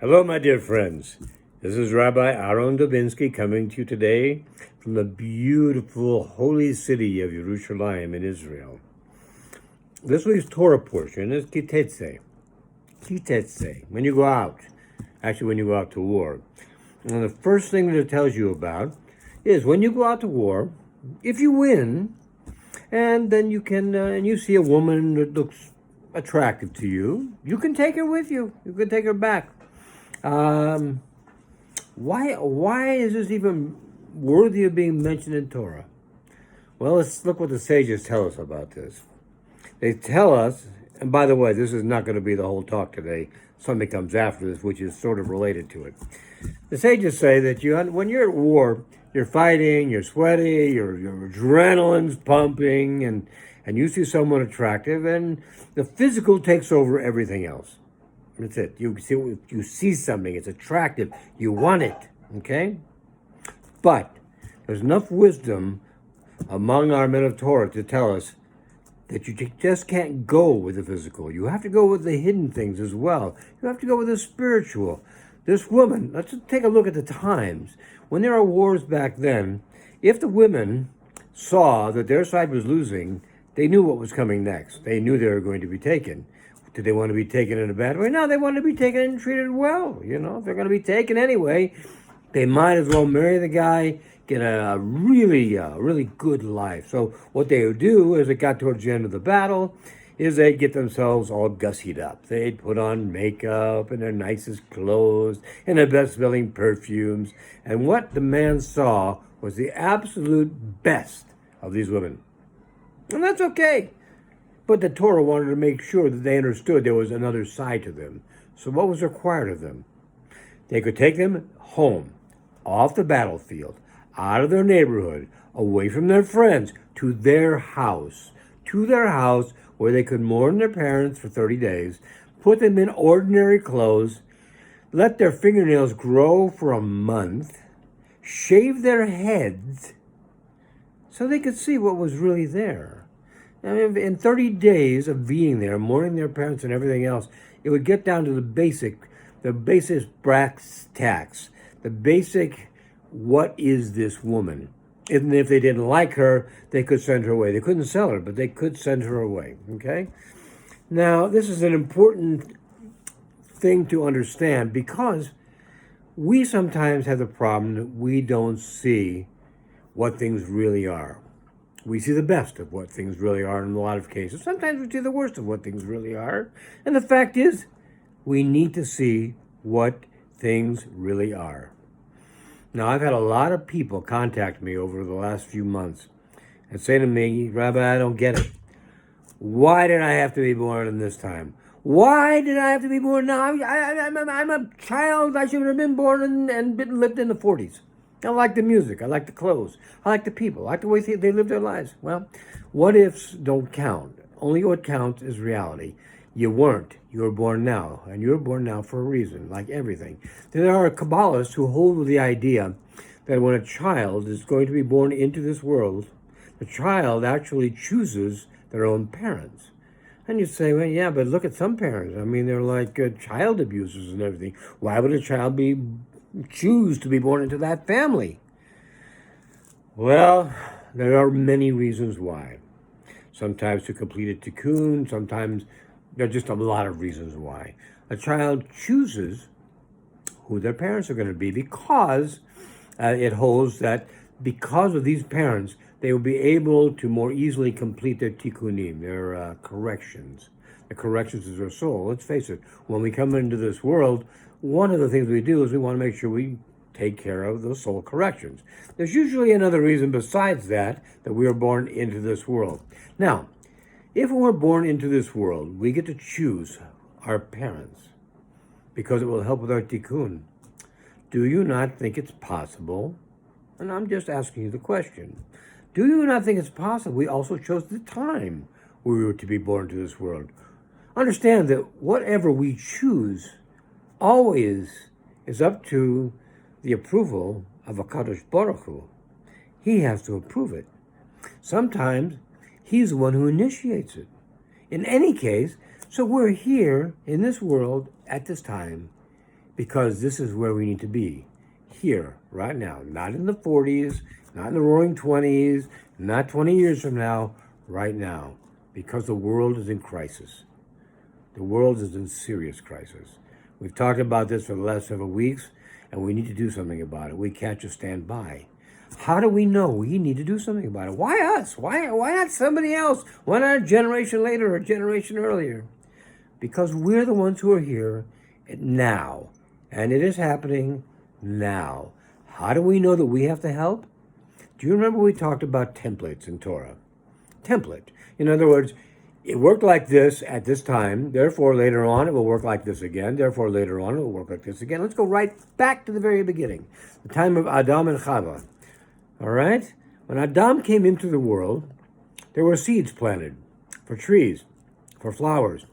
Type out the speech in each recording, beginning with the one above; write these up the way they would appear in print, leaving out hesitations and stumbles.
Hello, my dear friends. This is Rabbi Aharon Dobinsky coming to you today from the beautiful holy city of Jerusalem in Israel. This week's Torah portion is Kitetse. Kitetse, when you go out, actually when you go out to war. And the first thing that it tells you about is when you go out to war, if you win, and then you can, and you see a woman that looks attractive to you, you can take her with you. You can take her back. Why is this even worthy of being mentioned in Torah? Well, let's look what the sages tell us about this. They tell us, and by the way, this is not going to be the whole talk today. Something comes after this, which is sort of related to it. The sages say that when you're at war, you're fighting, you're sweaty, your adrenaline's pumping, and you see someone attractive, and the physical takes over everything else. That's it. You see something, it's attractive, you want it, okay? But there's enough wisdom among our men of Torah to tell us that you just can't go with the physical. You have to go with the hidden things as well. You have to go with the spiritual. This woman, let's just take a look at the times. When there are wars back then, if the women saw that their side was losing, they knew what was coming next. They knew they were going to be taken. Did they want to be taken in a bad way? No, they want to be taken and treated well. You know, if they're going to be taken anyway, they might as well marry the guy, get a really good life. So what they would do as it got towards the end of the battle is they'd get themselves all gussied up. They'd put on makeup and their nicest clothes and their best-smelling perfumes. And what the man saw was the absolute best of these women. And that's okay. But the Torah wanted to make sure that they understood there was another side to them. So what was required of them? They could take them home, off the battlefield, out of their neighborhood, away from their friends, to their house where they could mourn their parents for 30 days, put them in ordinary clothes, let their fingernails grow for a month, shave their heads, so they could see what was really there. I mean, in 30 days of being there, mourning their parents and everything else, it would get down to the basic brass tacks, the basic, what is this woman? And if they didn't like her, they could send her away. They couldn't sell her, but they could send her away, okay? Now, this is an important thing to understand because we sometimes have the problem that we don't see what things really are. We see the best of what things really are in a lot of cases. Sometimes we see the worst of what things really are. And the fact is, we need to see what things really are. Now, I've had a lot of people contact me over the last few months and say to me, Rabbi, I don't get it. Why did I have to be born in this time? Why did I have to be born now? I'm a child. I should have been born and lived in the 40s. I like the music. I like the clothes. I like the people. I like the way they live their lives. Well, what ifs don't count. Only what counts is reality. You weren't. You were born now. And you were born now for a reason, like everything. There are Kabbalists who hold with the idea that when a child is going to be born into this world, the child actually chooses their own parents. And you say, well, yeah, but look at some parents. I mean, they're like child abusers and everything. Why would a child choose to be born into that family? Well, there are many reasons why. Sometimes to complete a tikkun, sometimes there are just a lot of reasons why. A child chooses who their parents are going to be because it holds that because of these parents, they will be able to more easily complete their tikkunim, their corrections. The corrections of their soul. Let's face it, when we come into this world, one of the things we do is we want to make sure we take care of those soul corrections. There's usually another reason besides that we are born into this world. Now, if we're born into this world, we get to choose our parents because it will help with our tikkun. Do you not think it's possible? And I'm just asking you the question. Do you not think it's possible we also chose the time we were to be born to this world? Understand that whatever we choose always is up to the approval of HaKadosh Baruch Hu. He has to approve it. Sometimes he's the one who initiates it. In any case, so we're here in this world at this time because this is where we need to be. Here, right now. Not in the 40s, not in the roaring 20s, not 20 years from now, right now. Because the world is in crisis. The world is in serious crisis. We've talked about this for the last several weeks, and we need to do something about it. We can't just stand by. How do we know we need to do something about it? Why us? Why not somebody else? Why not a generation later or a generation earlier? Because we're the ones who are here now. And it is happening now. How do we know that we have to help? Do you remember we talked about templates in Torah? Template. In other words, it worked like this at this time, therefore later on it will work like this again, therefore later on it will work like this again. Let's go right back to the very beginning, the time of Adam and Chava. All right? When Adam came into the world, there were seeds planted for trees, for flowers,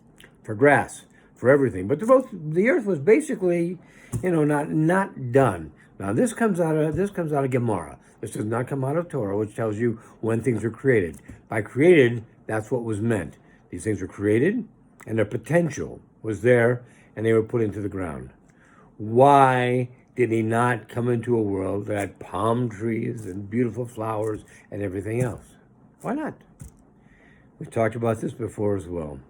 for grass, for everything. But the earth was basically, not done. Now this comes out of Gemara. This does not come out of Torah, which tells you when things were created. By created, that's what was meant. These things were created, and their potential was there, and they were put into the ground. Why did he not come into a world that had palm trees and beautiful flowers and everything else? Why not? We've talked about this before as well.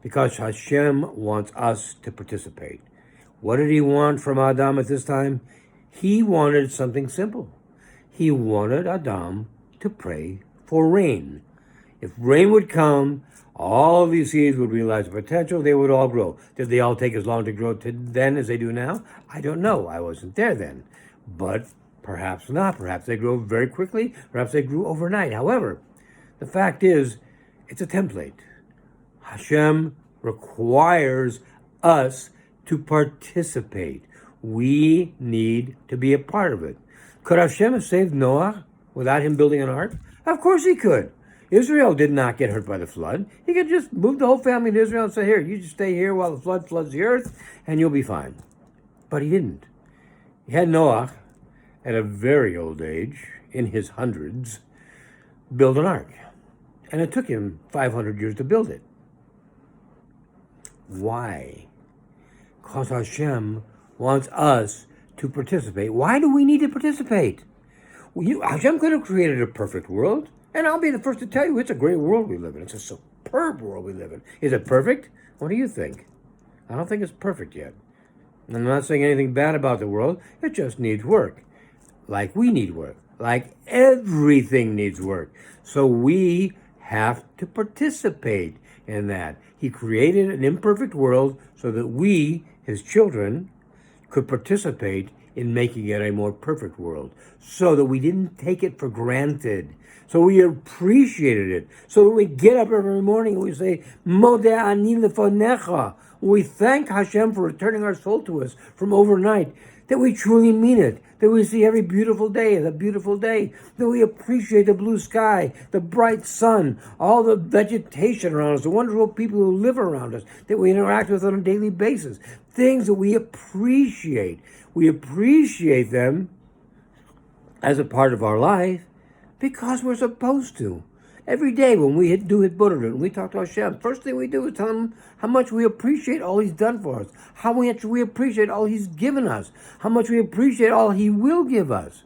Because Hashem wants us to participate. What did he want from Adam at this time? He wanted something simple. He wanted Adam to pray for rain. If rain would come, all of these seeds would realize the potential, they would all grow. Did they all take as long to grow then as they do now? I don't know. I wasn't there then. But perhaps not. Perhaps they grow very quickly. Perhaps they grew overnight. However, the fact is, it's a template. Hashem requires us to participate. We need to be a part of it. Could Hashem have saved Noah without him building an ark? Of course he could. Israel did not get hurt by the flood. He could just move the whole family to Israel and say, here, you just stay here while the flood floods the earth, and you'll be fine. But he didn't. He had Noah, at a very old age, in his hundreds, build an ark. And it took him 500 years to build it. Why? Because Hashem wants us to participate. Why do we need to participate? Hashem could have created a perfect world. And I'll be the first to tell you, it's a great world we live in. It's a superb world we live in. Is it perfect? What do you think? I don't think it's perfect yet. I'm not saying anything bad about the world. It just needs work. Like we need work. Like everything needs work. So we have to participate in that. He created an imperfect world so that we, his children, could participate in making it a more perfect world. So that we didn't take it for granted. So we appreciated it. So that we get up every morning and we say, Modeh ani lefonecha. We thank Hashem for returning our soul to us from overnight. That we truly mean it. That we see every beautiful day as a beautiful day. That we appreciate the blue sky, the bright sun, all the vegetation around us, the wonderful people who live around us, that we interact with on a daily basis. Things that we appreciate. We appreciate them as a part of our life because we're supposed to. Every day when we hit Buddha and we talk to Hashem, first thing we do is tell him how much we appreciate all he's done for us, how much we appreciate all he's given us, how much we appreciate all he will give us.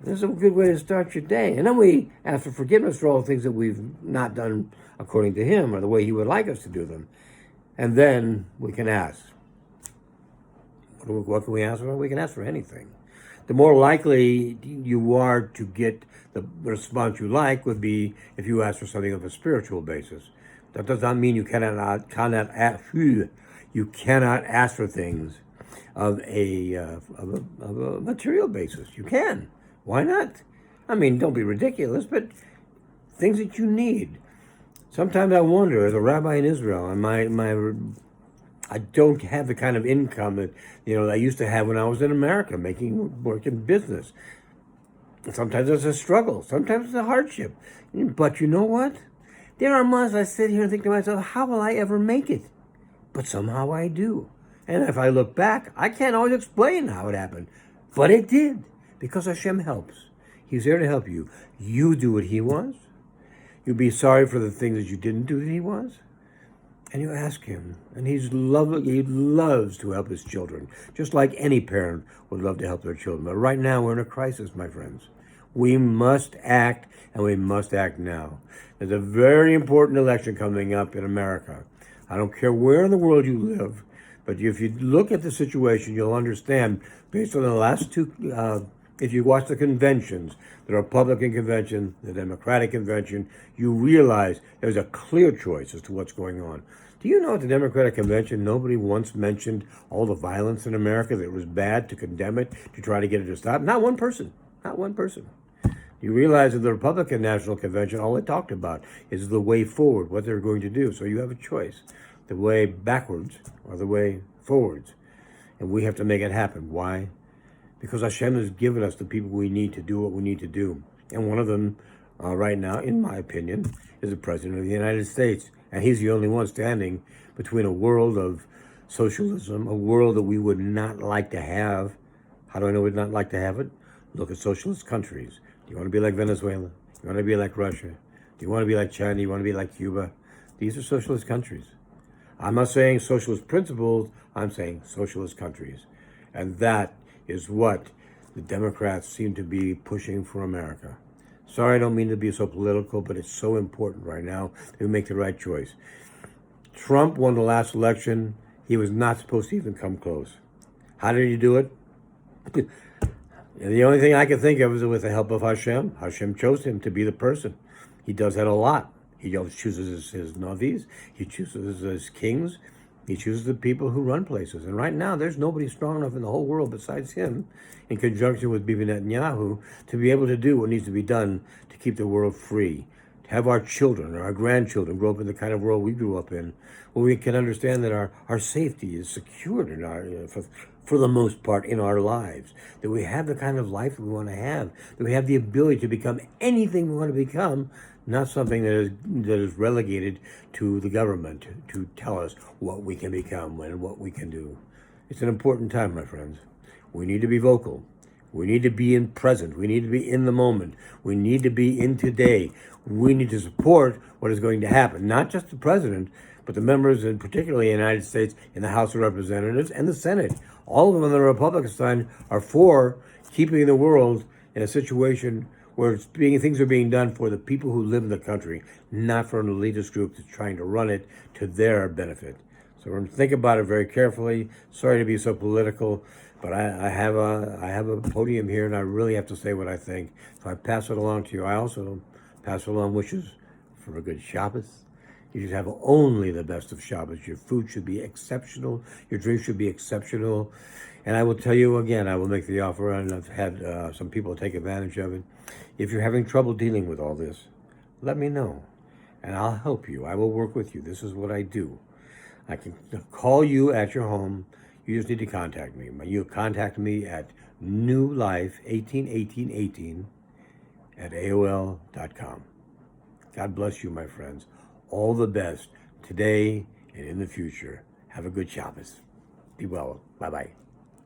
This is a good way to start your day. And then we ask for forgiveness for all the things that we've not done according to him or the way he would like us to do them. And then we can ask. What can we ask for? We can ask for anything. The more likely you are to get the response you like would be if you ask for something of a spiritual basis. That does not mean you cannot ask for things of a material basis. You can. Why not? I mean, don't be ridiculous, but things that you need. Sometimes I wonder, as a rabbi in Israel, and I don't have the kind of income that I used to have when I was in America, work in business. Sometimes it's a struggle. Sometimes it's a hardship. But you know what? There are months I sit here and think to myself, how will I ever make it? But somehow I do. And if I look back, I can't always explain how it happened. But it did. Because Hashem helps. He's there to help you. You do what he wants. You be sorry for the things that you didn't do that he wants. and you ask him, and he loves to help his children, just like any parent would love to help their children. But right now, we're in a crisis, my friends. We must act, and we must act now. There's a very important election coming up in America. I don't care where in the world you live, but if you look at the situation, you'll understand, based on the last two, if you watch the conventions, the Republican convention, the Democratic convention, you realize there's a clear choice as to what's going on. Do you know at the Democratic convention, nobody once mentioned all the violence in America, that it was bad, to condemn it, to try to get it to stop? Not one person. Not one person. You realize at the Republican National Convention, all it talked about is the way forward, what they're going to do. So you have a choice, the way backwards or the way forwards. And we have to make it happen. Why? Because Hashem has given us the people we need to do what we need to do. And one of them, right now, in my opinion, is the President of the United States. And he's the only one standing between a world of socialism, a world that we would not like to have. How do I know we'd not like to have it? Look at socialist countries. Do you want to be like Venezuela? Do you want to be like Russia? Do you want to be like China? Do you want to be like Cuba? These are socialist countries. I'm not saying socialist principles, I'm saying socialist countries. And that is what the Democrats seem to be pushing for America. Sorry, I don't mean to be so political, but it's so important right now to make the right choice. Trump won the last election. He was not supposed to even come close. How did he do it? The only thing I can think of is with the help of Hashem. Hashem chose him to be the person. He does that a lot. He chooses his navis. He chooses his kings. He chooses the people who run places. And right now, there's nobody strong enough in the whole world besides him, in conjunction with Bibi Netanyahu, to be able to do what needs to be done to keep the world free. To have our children or our grandchildren grow up in the kind of world we grew up in, where we can understand that our safety is secured in our, for the most part, in our lives. That we have the kind of life we want to have. That we have the ability to become anything we want to become, not something that is relegated to the government to tell us what we can become and what we can do. It's an important time, my friends. We need to be vocal. We need to be in present. We need to be in the moment. We need to be in today. We need to support what is going to happen. Not just the president, but the members, and particularly in the United States, in the House of Representatives and the Senate. All of them on the Republican side are for keeping the world in a situation where things are being done for the people who live in the country, not for an elitist group that's trying to run it to their benefit. So we're going to think about it very carefully. Sorry to be so political, but I have a podium here, and I really have to say what I think. So I pass it along to you. I also pass along wishes for a good Shabbos. You should have only the best of Shabbos. Your food should be exceptional. Your drink should be exceptional. And I will tell you again, I will make the offer, and I've had some people take advantage of it. If you're having trouble dealing with all this, let me know, and I'll help you. I will work with you. This is what I do. I can call you at your home. You just need to contact me. You contact me at newlife181818 at AOL.com. God bless you, my friends. All the best today and in the future. Have a good Shabbos. Be well. Bye-bye.